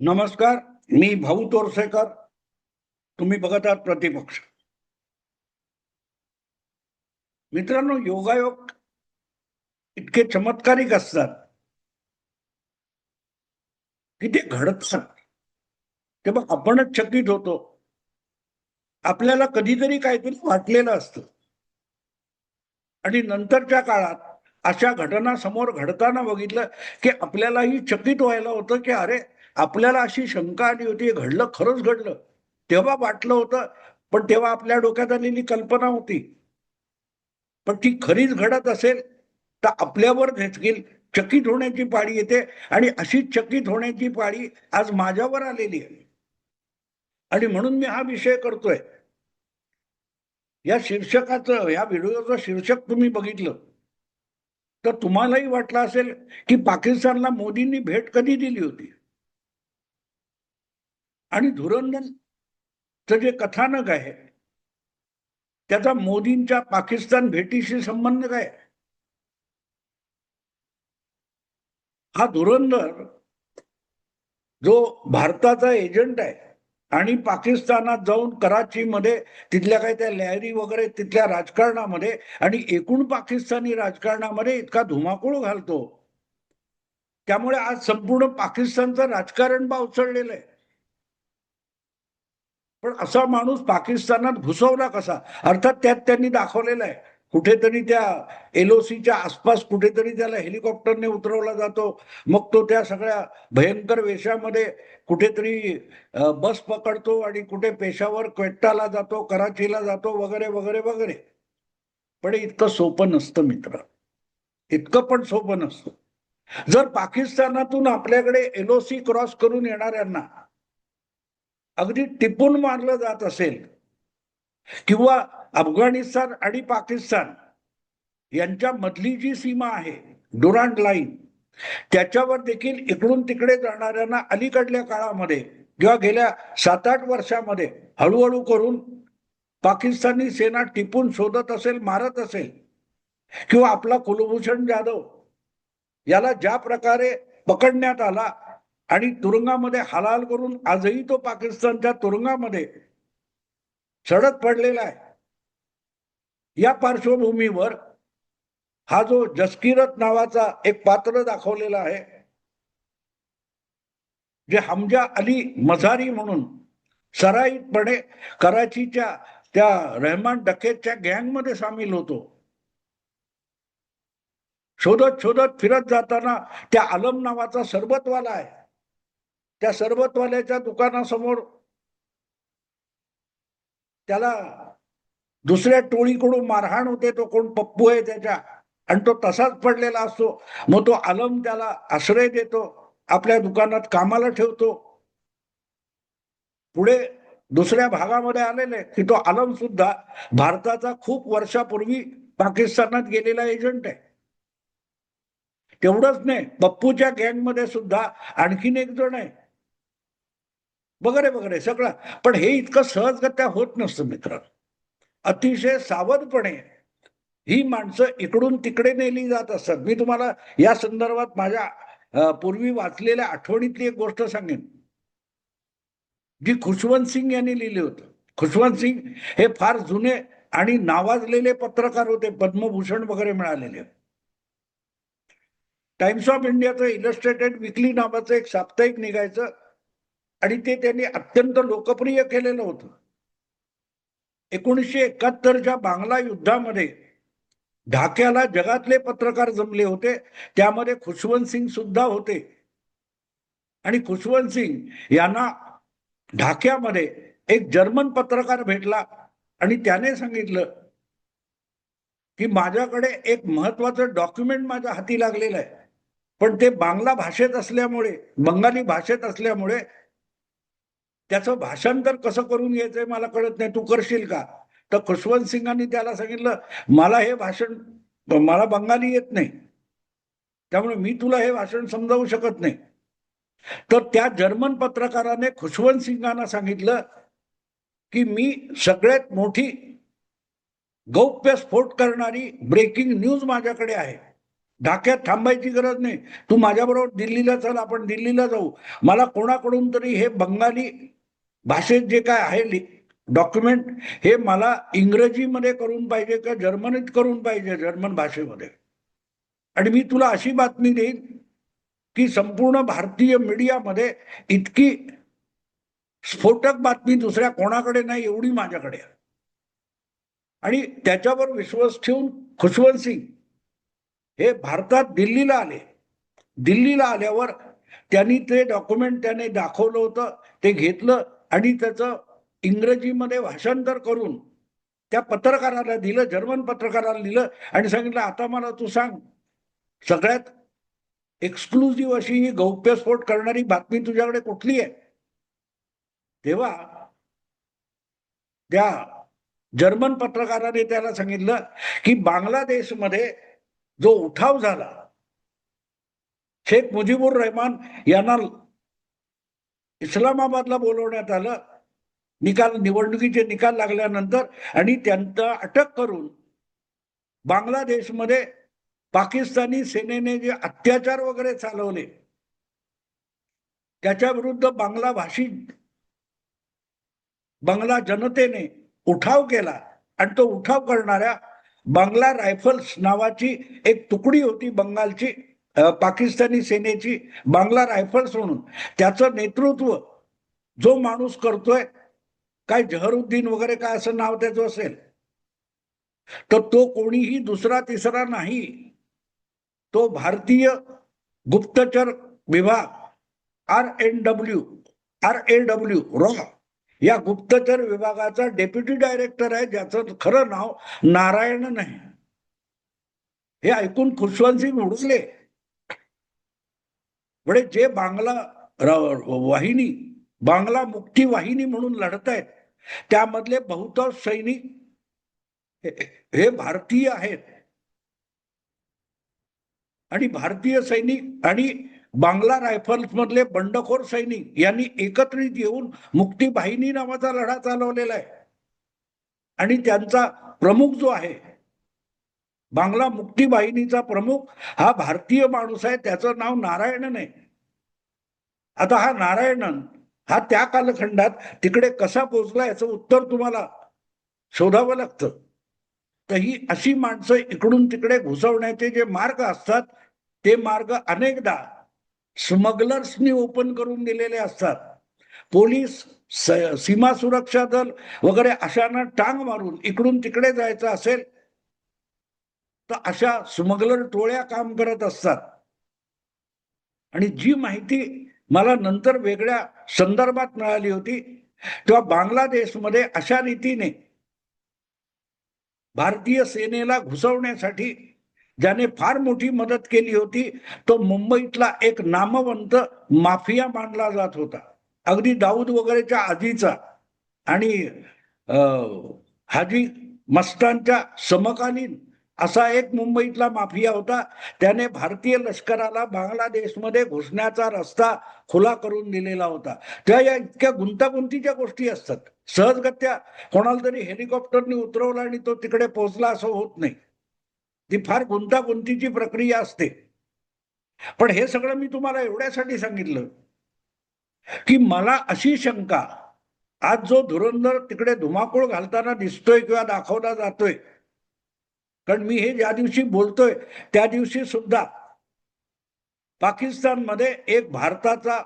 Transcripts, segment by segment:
नमस्कार. मी भाऊ तोरसेकर. तुम्ही बघत आहात प्रतिपक्ष. मित्रांनो, योगायोग इतके चमत्कारिक असतात की ते घडतात तेव्हा आपणच चकित होतो. आपल्याला कधीतरी काहीतरी वाटलेलं असतं आणि नंतरच्या काळात अशा घटना समोर घडताना बघितलं की आपल्यालाही चकित व्हायला होतं की अरे, आपल्याला अशी शंका आली होती, हे घडलं, खरंच घडलं. तेव्हा वाटलं होतं, पण तेव्हा आपल्या डोक्यात आलेली कल्पना होती. पण ती खरीच घडत असेल तर आपल्यावर देखील चकित होण्याची पाळी येते आणि अशी चकित होण्याची पाळी आज माझ्यावर आलेली आहे. आणि म्हणून मी हा विषय करतोय. या शीर्षकाचं, या व्हिडिओचं शीर्षक तुम्ही बघितलं तर तुम्हालाही वाटलं असेल की पाकिस्तानला मोदींनी भेट कधी दिली होती. आणि धुरंधरचं जे कथानक आहे त्याचा मोदींच्या पाकिस्तान भेटीशी संबंध काय? हा धुरंधर जो भारताचा एजंट आहे आणि पाकिस्तानात जाऊन कराचीमध्ये तिथल्या काही त्या लहरी वगैरे तिथल्या राजकारणामध्ये आणि एकूण पाकिस्तानी राजकारणामध्ये इतका धुमाकूळ घालतो, त्यामुळे आज संपूर्ण पाकिस्तानचं राजकारण बावचळलेलं आहे. पण असा माणूस पाकिस्तानात घुसवला कसा? अर्थात त्यात त्यांनी दाखवलेलं आहे, कुठेतरी त्या एलओसीच्या आसपास कुठेतरी त्याला हेलिकॉप्टरने उतरवला जातो, मग तो त्या सगळ्या भयंकर वेशामध्ये कुठेतरी बस पकडतो आणि कुठे पेशावर, क्वेट्टाला जातो, कराचीला जातो, वगैरे वगैरे वगैरे. पण इतकं सोपं नसतं मित्र, इतकं पण सोपं नसतं. जर पाकिस्तानातून आपल्याकडे एलओसी क्रॉस करून येणाऱ्यांना अगदी टिपून मारलं जात असेल किंवा अफगाणिस्तान आणि पाकिस्तान यांच्या मधली जी सीमा आहे, डुरांड लाईन, त्याच्यावर देखील इकडून तिकडे जाणाऱ्यांना अलीकडल्या काळामध्ये किंवा गेल्या 7-8 वर्षामध्ये हळूहळू करून पाकिस्तानी सेना टिपून शोधत असेल, मारत असेल, किंवा आपला कुलभूषण जाधव याला ज्या प्रकारे पकडण्यात आला आणि तुरुंगामध्ये हालाल करून आजही तो पाकिस्तानच्या तुरुंगामध्ये सडक पडलेला आहे, या पार्श्वभूमीवर हा जो जसकिरत नावाचा एक पात्र दाखवलेला आहे, जे हमजा अली मझारी म्हणून सराईतपणे कराचीच्या त्या रहमान डकेतच्या गँगमध्ये सामील होतो. शोधत शोधत फिरत जाताना त्या आलम नावाचा सरबतवाला आहे, त्या सरबतवाल्याच्या दुकानासमोर त्याला दुसऱ्या टोळीकडून मारहाण होते. तो कोण पप्पू आहे त्याच्या, आणि तो तसाच पडलेला असतो. मग तो आलम त्याला आश्रय देतो, आपल्या दुकानात कामाला ठेवतो. पुढे दुसऱ्या भागामध्ये आलेले की तो आलम सुद्धा भारताचा खूप वर्षापूर्वी पाकिस्तानात गेलेला एजंट आहे. तेवढंच नाही, पप्पूच्या गँगमध्ये सुद्धा आणखीन एक जण आहे, वगैरे वगैरे सगळं. पण हे इतकं सहजगत्या होत नसतं मित्र. अतिशय सावधपणे ही माणसं इकडून तिकडे नेली जात असतात. मी तुम्हाला या संदर्भात माझ्या पूर्वी वाचलेल्या आठवणीतली एक गोष्ट सांगेन, जी खुशवंत सिंग यांनी लिहिली होती. खुशवंत सिंग हे फार जुने आणि नावाजलेले पत्रकार होते, पद्मभूषण वगैरे मिळालेले. टाइम्स ऑफ इंडियाचं इलस्ट्रेटेड वीकली नावाचं एक साप्ताहिक निघायचं आणि ते त्यांनी अत्यंत लोकप्रिय केलेलं होतं. 1971च्या बांगला युद्धामध्ये ढाक्याला जगातले पत्रकार जमले होते, त्यामध्ये खुशवंत सिंग सुद्धा होते. आणि खुशवंत सिंग यांना ढाक्यामध्ये एक जर्मन पत्रकार भेटला आणि त्याने सांगितलं की माझ्याकडे एक महत्वाचं डॉक्युमेंट माझ्या हाती लागलेलं आहे, पण ते बांगला भाषेत असल्यामुळे, बंगाली भाषेत असल्यामुळे त्याचं भाषांतर कसं करून घ्यायचंय मला कळत नाही, तू करशील का? तर खुशवंत सिंगांनी त्याला सांगितलं, मला हे भाषण, मला बंगाली येत नाही, त्यामुळे मी तुला हे भाषण समजावू शकत नाही. तर त्या जर्मन पत्रकाराने खुशवंत सिंगांना सांगितलं की मी सगळ्यात मोठी गौप्यस्फोट करणारी ब्रेकिंग न्यूज माझ्याकडे आहे, ढाक्यात थांबायची गरज नाही. तू माझ्याबरोबर दिल्लीला चल, आपण दिल्लीला जाऊ. मला कोणाकडून तरी हे बंगाली भाषेत जे काय आहे डॉक्युमेंट, हे मला इंग्रजीमध्ये करून पाहिजे का जर्मनीत करून पाहिजे, जर्मन भाषेमध्ये. आणि मी तुला अशी बातमी देईन की संपूर्ण भारतीय मीडियामध्ये इतकी स्फोटक बातमी दुसऱ्या कोणाकडे नाही एवढी माझ्याकडे. आणि त्याच्यावर विश्वास ठेवून खुशवंत सिंग हे भारतात दिल्लीला आले. दिल्लीला आल्यावर त्यांनी ते डॉक्युमेंट त्याने दाखवलं होतं, ते घेतलं आणि त्याचं इंग्रजीमध्ये भाषांतर करून त्या पत्रकाराला दिलं, जर्मन पत्रकाराला दिलं आणि सांगितलं, आता मला तू सांग, सगळ्यात एक्सक्लुझिव्ह अशी ही गौप्यस्फोट करणारी बातमी तुझ्याकडे कुठली आहे. तेव्हा त्या जर्मन पत्रकाराने त्याला सांगितलं की बांगलादेशमध्ये जो उठाव झाला, शेख मुजीबुर रहमान यांना इस्लामाबादला बोलवण्यात आलं निवडणुकीचे निकाल लागल्यानंतर, आणि त्यांना अटक करून बांगलादेशमध्ये पाकिस्तानी सेनेने जे अत्याचार वगैरे चालवले त्याच्या विरुद्ध बांगला जनतेने उठाव केला. आणि तो उठाव करणाऱ्या बांगला रायफल्स नावाची एक तुकडी होती बंगालची, पाकिस्तानी सेनेची, बांगला रायफल्स म्हणून. त्याचं नेतृत्व जो माणूस करतोय, काय जहरुद्दीन वगैरे काय असं नाव त्याचं असेल, तर तो कोणीही दुसरा तिसरा नाही, तो भारतीय गुप्तचर विभाग RAW रॉ या गुप्तचर विभागाचा डेप्युटी डायरेक्टर आहे, ज्याचं खरं नाव नारायणन आहे. हे ऐकून खुशवंत सिंग उडले. म्हणजे जे बांगला वाहिनी, बांगला मुक्ती वाहिनी म्हणून लढतायत, त्यामधले बहुतांश सैनिक हे भारतीय आहेत. आणि भारतीय सैनिक आणि बांगला रायफल्स मधले बंडखोर सैनिक यांनी एकत्रित येऊन मुक्ती वाहिनी नावाचा लढा चालवलेला आहे. आणि त्यांचा प्रमुख जो आहे, बांगला मुक्ती वाहिनीचा प्रमुख हा भारतीय माणूस आहे, त्याचं नाव नारायणन आहे. आता हा नारायणन हा त्या कालखंडात तिकडे कसा पोहोचला याचं उत्तर तुम्हाला शोधावं लागतं. तर ही अशी माणसं इकडून तिकडे घुसवण्याचे जे मार्ग असतात, ते मार्ग अनेकदा स्मगलर्सनी ओपन करून दिलेले असतात. पोलीस, सीमा सुरक्षा दल वगैरे अशांना टांग मारून इकडून तिकडे जायचं असेल तर अशा स्मगलर टोळ्या काम करत असतात. आणि जी माहिती मला नंतर वेगळ्या संदर्भात मिळाली होती, तेव्हा बांगलादेशमध्ये अशा रीतीने भारतीय सेनेला घुसवण्यासाठी ज्याने फार मोठी मदत केली होती, तो मुंबईतला एक नामवंत माफिया मानला जात होता, अगदी दाऊद वगैरेच्या आधीचा. आणि हाजी मस्तानच्या समकालीन असा एक मुंबईतला माफिया होता. त्याने भारतीय लष्कराला बांगलादेशमध्ये घुसण्याचा रस्ता खुला करून दिलेला होता. त्या या इतक्या गुंतागुंतीच्या गोष्टी असतात. सहजगत्या कोणाला तरी हेलिकॉप्टरने उतरवला आणि तो तिकडे पोहोचला असं होत नाही. ती फार गुंतागुंतीची प्रक्रिया असते. पण हे सगळं मी तुम्हाला एवढ्यासाठी सांगितलं की मला अशी शंका, आज जो धुरंधर तिकडे धुमाकूळ घालताना दिसतोय किंवा दाखवला जातोय, कारण मी हे ज्या दिवशी बोलतोय त्या दिवशी सुद्धा पाकिस्तानमध्ये एक भारताचा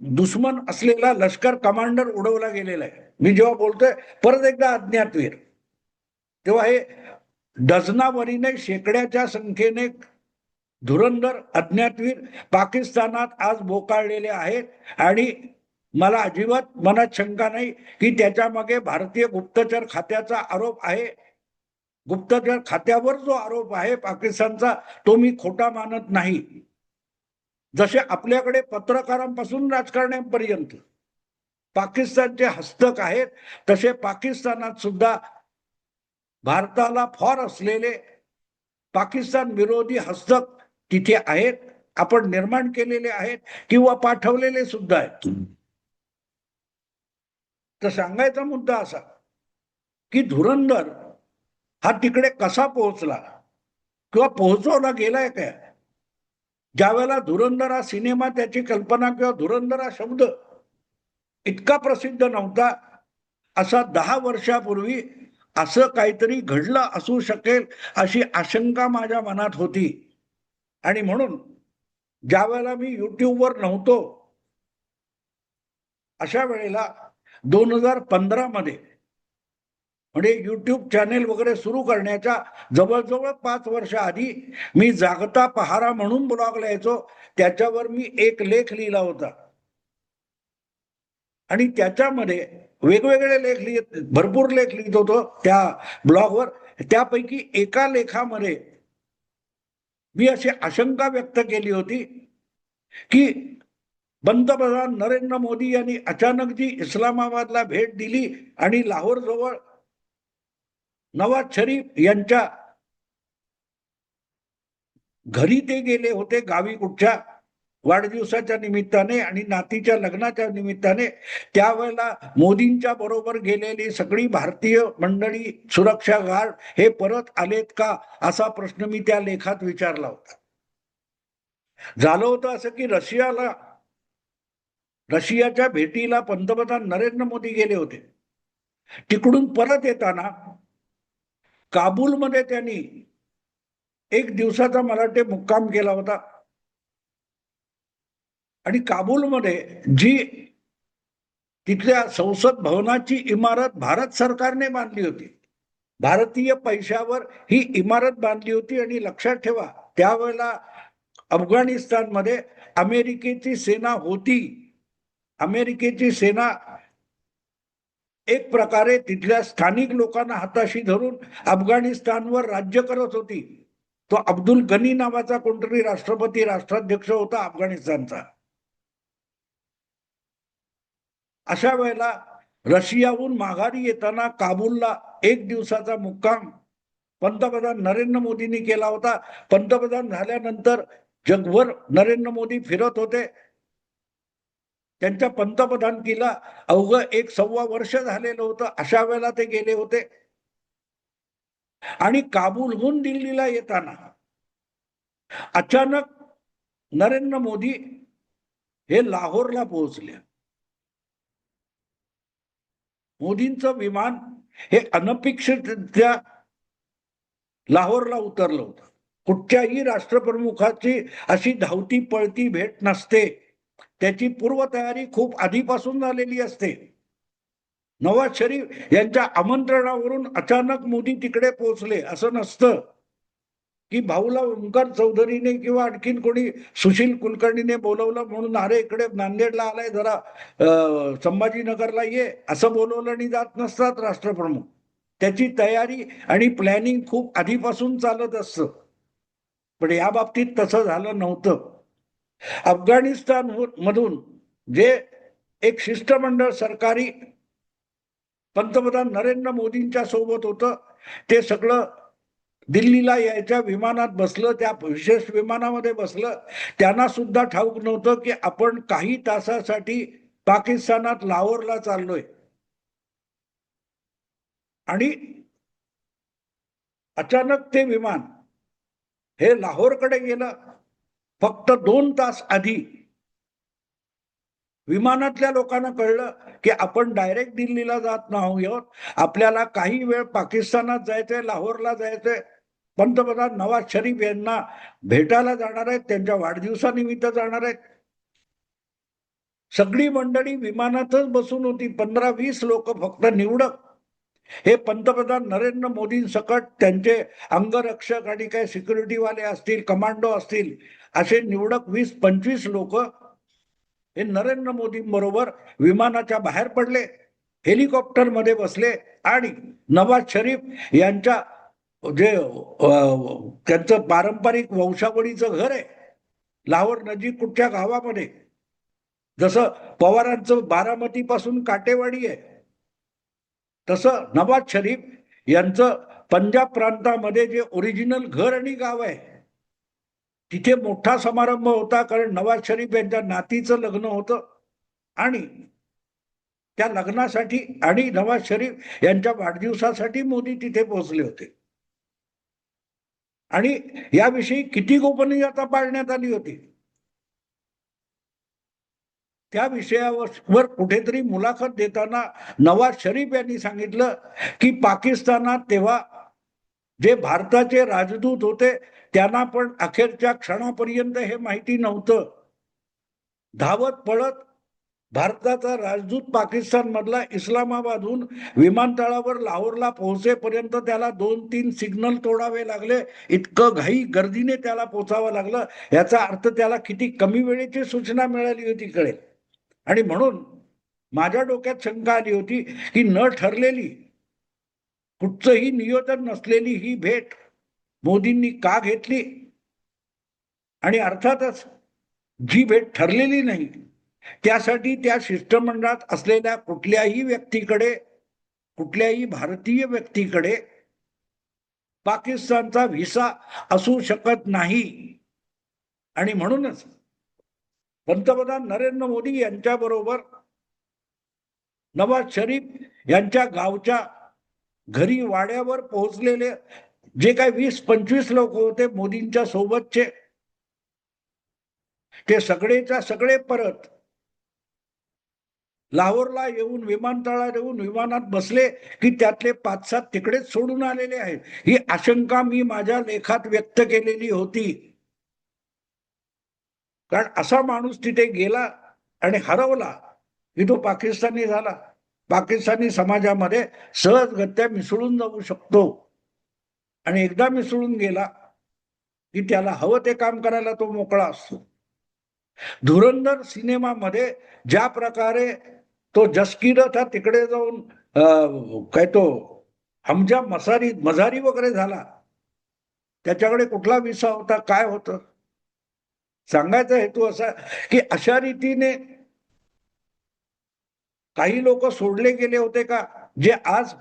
दुश्मन असलेला लष्कर कमांडर उडवला गेलेला आहे. मी जेव्हा बोलतोय परत एकदा अज्ञातवीर, तेव्हा हे डझनावरीने शेकड्याच्या संख्येने धुरंधर अज्ञातवीर पाकिस्तानात आज बोकाळलेले आहेत. आणि मला अजिबात मनात शंका नाही की त्याच्या मागे भारतीय गुप्तचर खात्याचा आरोप आहे. गुप्तचर खात्यावर जो आरोप आहे पाकिस्तानचा, तो मी खोटा मानत नाही. जसे आपल्याकडे पत्रकारांपासून राजकारण्यांपर्यंत पाकिस्तानचे हस्तक आहेत, तसे पाकिस्तानात सुद्धा भारताला फॉर असलेले पाकिस्तान विरोधी हस्तक तिथे आहेत. आपण निर्माण केलेले आहेत किंवा पाठवलेले सुद्धा आहेत. तर सांगायचा मुद्दा असा की धुरंधर हा तिकडे कसा पोहोचला, किंवा पोहोचवला गेलाय काय? ज्या वेळेला धुरंधर हा सिनेमा, त्याची कल्पना किंवा धुरंधर हा शब्द इतका प्रसिद्ध नव्हता, असा 10 वर्षापूर्वी असं काहीतरी घडलं असू शकेल अशी आशंका माझ्या मनात होती. आणि म्हणून ज्या वेळेला मी युट्यूबवर नव्हतो, अशा वेळेला 2015 मध्ये, म्हणजे युट्यूब चॅनेल वगैरे सुरू करण्याच्या जवळजवळ 5 वर्ष आधी, मी जागता पहारा म्हणून ब्लॉग लिहायचो. त्याच्यावर मी एक लेख लिहिला होता आणि त्याच्यामध्ये वेगवेगळे लेख लिहित, भरपूर लेख लिहित होतो त्या ब्लॉगवर. त्यापैकी एका लेखामध्ये मी अशी आशंका व्यक्त केली होती की पंतप्रधान नरेंद्र मोदी यांनी अचानक जी इस्लामाबादला भेट दिली आणि लाहोर जवळ नवाज शरीफ यांच्या घरी ते गेले होते, गावी कुठच्या वाढदिवसाच्या निमित्ताने आणि नातीच्या लग्नाच्या निमित्ताने, त्यावेळेला मोदींच्या बरोबर गेलेली सगळी भारतीय मंडळी, सुरक्षा गार्ड हे परत आलेत का, असा प्रश्न मी त्या लेखात विचारला होता. झालं होतं असं की रशियाच्या भेटीला पंतप्रधान नरेंद्र मोदी गेले होते. तिकडून परत येताना काबूलमध्ये त्यांनी एक दिवसाचा मला वाटते मुक्काम केला होता. आणि काबूलमध्ये जी तिथल्या संसद भवनाची इमारत भारत सरकारने बांधली होती, भारतीय पैशावर ही इमारत बांधली होती. आणि लक्षात ठेवा, त्यावेळेला अफगाणिस्तानमध्ये अमेरिकेची सेना होती. अमेरिकेची सेना एक प्रकारे तिथल्या स्थानिक लोकांना हाताशी धरून अफगाणिस्तानवर राज्य करत होती. तो अब्दुल गनी नावाचा कोणतरी राष्ट्राध्यक्ष होता अफगाणिस्तानचा. अशा वेळेला रशियाहून माघारी येताना काबूलला एक दिवसाचा मुक्काम पंतप्रधान नरेंद्र मोदींनी केला होता. पंतप्रधान झाल्यानंतर जगभर नरेंद्र मोदी फिरत होते. त्यांच्या पंतप्रधानकीला अवघं 1.25 वर्ष झालेलं होतं. अशा वेळेला ते गेले होते. आणि काबूलहून दिल्लीला येताना अचानक नरेंद्र मोदी हे लाहोरला पोहोचले. मोदींचं विमान हे अनपेक्षितरित्या लाहोरला उतरलं होतं. कुठच्याही राष्ट्रप्रमुखाची अशी धावती पळती भेट नसते. त्याची पूर्वतयारी खूप आधीपासून झालेली असते. नवाज शरीफ यांच्या आमंत्रणावरून अचानक मोदी तिकडे पोहोचले असं नसतं की भाऊला ओंकार चौधरीने किंवा आणखीन कोणी सुशील कुलकर्णीने बोलवलं म्हणून अरे इकडे नांदेडला आलाय, जरा संभाजीनगरला ये, असं बोलवलं आणि जात नसतात राष्ट्रप्रमुख. त्याची तयारी आणि प्लॅनिंग खूप आधीपासून चालत असतं. पण या बाबतीत तसं झालं नव्हतं. अफगाणिस्तान मधून जे एक शिष्टमंडळ सरकारी पंतप्रधान नरेंद्र मोदींच्या सोबत होतं, ते सगळं दिल्लीला यायच्या विमानात बसलं, त्या विशेष विमानामध्ये बसलं. त्यांना सुद्धा ठाऊक नव्हतं की आपण काही तासासाठी पाकिस्तानात लाहोरला चाललोय. आणि अचानक ते विमान हे लाहोरकडे गेलं. फक्त 2 तास आधी विमानातल्या लोकांना कळलं की आपण डायरेक्ट दिल्लीला जात नाही आहोत, आपल्याला काही वेळ पाकिस्तानात जायचंय, लाहोरला जायचंय. पंतप्रधान नवाज शरीफ यांना भेटायला जाणार आहेत, त्यांच्या वाढदिवसानिमित्त जाणार आहेत. सगळी मंडळी विमानातच बसून होती. 15-20 लोक फक्त निवडक हे पंतप्रधान नरेंद्र मोदींसकट त्यांचे अंगरक्षक आणि काही सिक्युरिटीवाले असतील, कमांडो असतील, असे निवडक 20-25 लोक हे नरेंद्र मोदींबरोबर विमानाच्या बाहेर पडले, हेलिकॉप्टरमध्ये बसले आणि नवाज शरीफ यांच्या जे त्यांचं पारंपरिक वंशावळीचं घर आहे लाहोर नजीक कुठच्या गावामध्ये, जसं पवारांचं बारामती पासून काटेवाडी आहे, तसं नवाज शरीफ यांचं पंजाब प्रांतामध्ये जे ओरिजिनल घर आणि गाव आहे तिथे मोठा समारंभ होता. कारण नवाज शरीफ यांच्या नातीचं लग्न होतं आणि त्या लग्नासाठी आणि नवाज शरीफ यांच्या वाढदिवसासाठी मोदी तिथे पोहोचले होते. आणि याविषयी किती गोपनीयता पाळण्यात आली होती त्या विषयावर कुठेतरी मुलाखत देताना नवाज शरीफ यांनी सांगितलं की पाकिस्तानात तेव्हा जे भारताचे राजदूत होते त्यांना पण अखेरच्या क्षणापर्यंत हे माहिती नव्हतं. धावत पळत भारताचा राजदूत पाकिस्तान मधला इस्लामाबादहून विमानतळावर लाहोरला पोहोचेपर्यंत त्याला 2-3 सिग्नल तोडावे लागले. इतकं घाई गर्दीने त्याला पोचावं लागलं. याचा अर्थ त्याला किती कमी वेळेची सूचना मिळाली होती कळेल. आणि म्हणून माझ्या डोक्यात शंका आली होती की न ठरलेली कुठचंही नियोजन नसलेली ही भेट मोदींनी का घेतली. आणि अर्थातच जी भेट ठरलेली नाही त्यासाठी त्या शिष्टमंडळात असलेल्या कुठल्याही व्यक्तीकडे कुठल्याही भारतीय व्यक्तीकडे पाकिस्तानचा व्हिसा असू शकत नाही. आणि म्हणूनच पंतप्रधान नरेंद्र मोदी यांच्याबरोबर नवाज शरीफ यांच्या गावच्या घरी वाड्यावर पोहोचलेले जे काही 20-25 लोक होते मोदींच्या सोबतचे ते सगळेच्या सगळे परत लाहोरला येऊन विमानतळावर येऊन विमानात बसले की त्यातले 5-7 तिकडेच सोडून आलेले आहेत. ही आशंका मी माझ्या लेखात व्यक्त केलेली होती. कारण असा माणूस तिथे गेला आणि हरवला की तो पाकिस्तानी झाला. पाकिस्तानी समाजामध्ये सहजगत्या मिसळून जाऊ शकतो. आणि एकदा मिसळून गेला की त्याला हवं ते काम करायला तो मोकळा असतो. धुरंधर सिनेमामध्ये ज्या प्रकारे तो जसकिरथा तिकडे जाऊन काय तो हमजा मजारी वगैरे झाला, त्याच्याकडे कुठला विसा होता, काय होतं. सांगायचा हेतू असा की अशा रीतीने काही लोक सोडले गेले होते का जे आज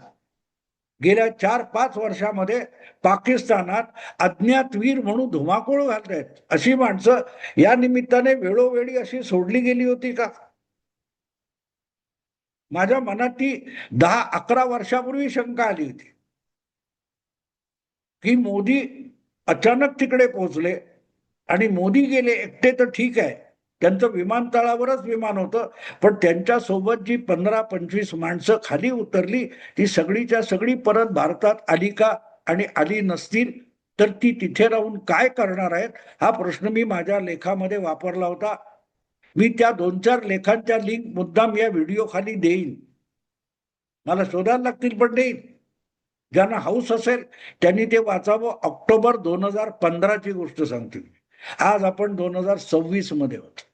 गेल्या 4-5 वर्षामध्ये पाकिस्तानात अज्ञातवीर म्हणून धुमाकूळ घालतायत. अशी माणसं या निमित्ताने वेळोवेळी अशी सोडली गेली होती का. माझ्या मनात ती 10-11 वर्षापूर्वी शंका आली होती की मोदी अचानक तिकडे पोहोचले आणि मोदी गेले एकटे तर ठीक आहे, त्यांचं विमानतळावरच विमान होतं, पण त्यांच्या सोबत जी 15-25 माणसं खाली उतरली ती सगळीच्या सगळी परत भारतात आली का. आणि आली नसतील तर ती तिथे राहून काय करणार आहेत हा प्रश्न मी माझ्या लेखामध्ये वापरला होता. मी त्या 2-4 लेखांच्या लिंक मुद्दाम या व्हिडिओ खाली देईन. मला शोधायला लागतील पण देईन. ज्यांना हाऊस असेल त्यांनी ते वाचावं. ऑक्टोबर 2015ची गोष्ट सांगते. आज आपण 2026 मध्ये होतो.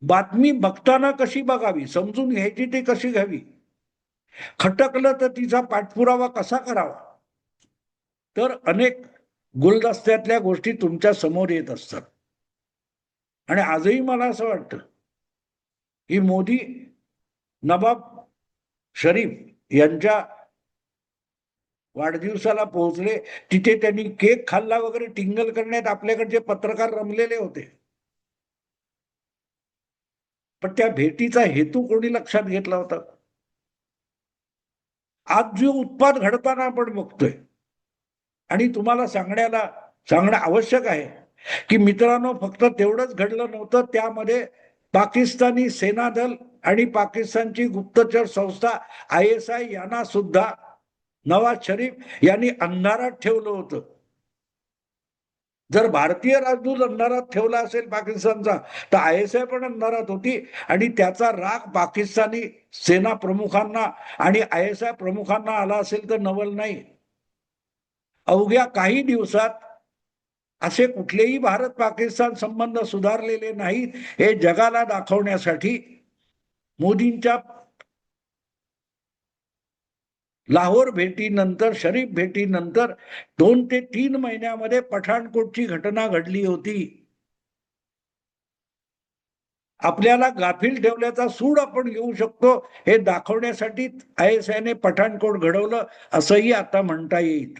बातमी बघताना कशी बघावी, समजून घ्यायची ती कशी घ्यावी, खटकलं तर तिचा पाठपुरावा कसा करावा, तर अनेक गुलदस्त्यातल्या गोष्टी तुमच्या समोर येत असतात. आणि आजही मला असं वाटतं की मोदी नवाब शरीफ यांच्या वाढदिवसाला पोहोचले, तिथे त्यांनी केक खाल्ला वगैरे टिंगल करण्यात आपल्याकडचे पत्रकार रमलेले होते. पण त्या भेटीचा हेतू कोणी लक्षात घेतला होता. आज जो उत्पाद घडताना आपण बघतोय आणि तुम्हाला सांगणं आवश्यक आहे की मित्रांनो फक्त तेवढंच घडलं नव्हतं. त्यामध्ये पाकिस्तानी सेनादल आणि पाकिस्तानची गुप्तचर संस्था ISI यांना सुद्धा नवाज शरीफ यांनी अंधारात ठेवलं होतं. जर भारतीय राजदूत अंधारात ठेवला असेल पाकिस्तानचा तर ISI पण अंधारात होती. आणि त्याचा राग पाकिस्तानी सेना प्रमुखांना आणि ISI प्रमुखांना आला असेल तर नवल नाही. अवघ्या काही दिवसात असे कुठलेही भारत पाकिस्तान संबंध सुधारलेले नाहीत हे जगाला दाखवण्यासाठी मोदींच्या लाहोर भेटीनंतर, शरीफ भेटीनंतर 2 ते 3 महिन्यामध्ये पठाणकोटची घटना घडली होती. आपल्याला गाफील ठेवल्याचा सूड आपण घेऊ शकतो हे दाखवण्यासाठी ISI ने पठाणकोट घडवलं असंही आता म्हणता येईल.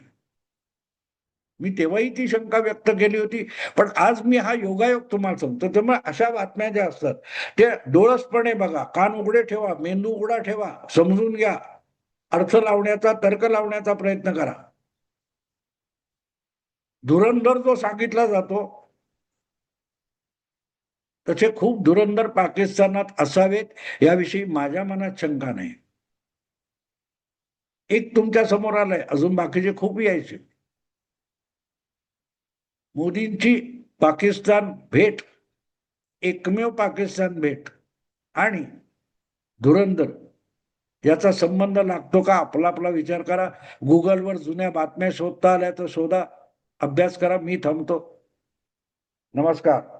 मी तेव्हाही ती शंका व्यक्त केली होती. पण आज मी हा योगायोग तुम्हाला सांगतो. त्यामुळे अशा बातम्या ज्या असतात ते डोळसपणे बघा, कान उघडे ठेवा, मेंदू उघडा ठेवा, समजून घ्या, अर्थ लावण्याचा, तर्क लावण्याचा प्रयत्न करा. धुरंधर जो सांगितला जातो तसे खूप धुरंधर पाकिस्तानात असावेत याविषयी माझ्या मनात शंका नाही. एक तुमच्या समोर आलंय, अजून बाकीचे खूप यायचे. मोदींची पाकिस्तान भेट, एकमेव पाकिस्तान भेट आणि धुरंधर याचा संबंध लागतो का? आपला आपला विचार करा. गुगलवर जुन्या बातम्या शोधता आल्या तर शोधा, अभ्यास करा. मी थांबतो. नमस्कार.